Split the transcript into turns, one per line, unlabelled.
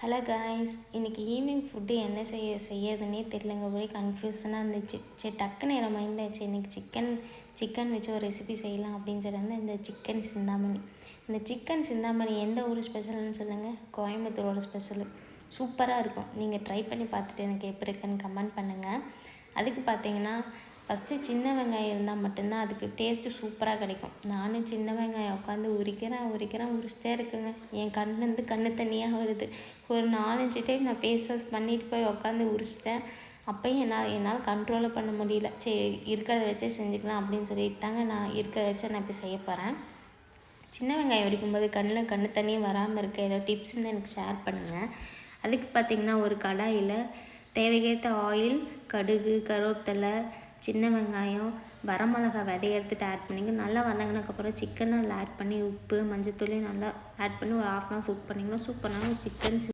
Hello guys, இன்றைக்கி evening food என்ன செய்யறதுனே தெரியலங்க. ஒரே கன்ஃபியூஷனாக இருந்துச்சு. சரி டக்குன்னு என் மைண்டில் ஆச்சு, இன்றைக்கி சிக்கன் வச்சு ஒரு ரெசிபி செய்யலாம் அப்படின்னு சொல்லி வந்து இந்த சிக்கன் சிந்தாமணி. இந்த சிக்கன் சிந்தாமணி எந்த ஊர் ஸ்பெஷல்னு சொல்லுங்கள்? கோயம்புத்தூரோட ஸ்பெஷலு. சூப்பராக இருக்கும். நீங்கள் ட்ரை பண்ணி பார்த்துட்டு எனக்கு எப்படி இருக்குன்னு கமெண்ட் பண்ணுங்கள். அதுக்கு பார்த்தீங்கன்னா ஃபஸ்ட்டு சின்ன வெங்காயம் இருந்தால் மட்டும்தான் அதுக்கு டேஸ்ட்டு சூப்பராக கிடைக்கும். நானும் சின்ன வெங்காயம் உட்காந்து உரிச்சிட்டே இருக்குங்க. என் கண்ணு தண்ணியாக வருது. ஒரு 4-5 டைம் நான் ஃபேஸ் வாஷ் பண்ணிட்டு போய் உட்காந்து உரிச்சிட்டேன். அப்போயும் என்னால் கண்ட்ரோலை பண்ண முடியல. சரி இருக்கிறத வச்சே செஞ்சுக்கலாம் அப்படின்னு சொல்லிட்டு தாங்க நான் இருக்கிறத வச்சு நான் இப்போ செய்ய போகிறேன். சின்ன வெங்காயம் உரிக்கும்போது கண்ணு தண்ணியும் வராமல் இருக்க ஏதோ டிப்ஸ் இருந்தால் எனக்கு ஷேர் பண்ணுங்கள். அதுக்கு பார்த்திங்கன்னா ஒரு கடாயில் தேவைக்கேற்ற ஆயில், கடுகு, கருவேப்பிலை, சின்ன வெங்காயம், வரமிளகா விதைய எடுத்துகிட்டு ஆட் பண்ணிங்க. நல்லா வதங்கினதுக்கப்புறம் சிக்கனை அதில் ஆட் பண்ணி உப்பு, மஞ்சத்தூளையும் நல்லா ஆட் பண்ணி ஒரு 1/2 hour குக் பண்ணிங்கன்னா சூப்பரான சிக்கன்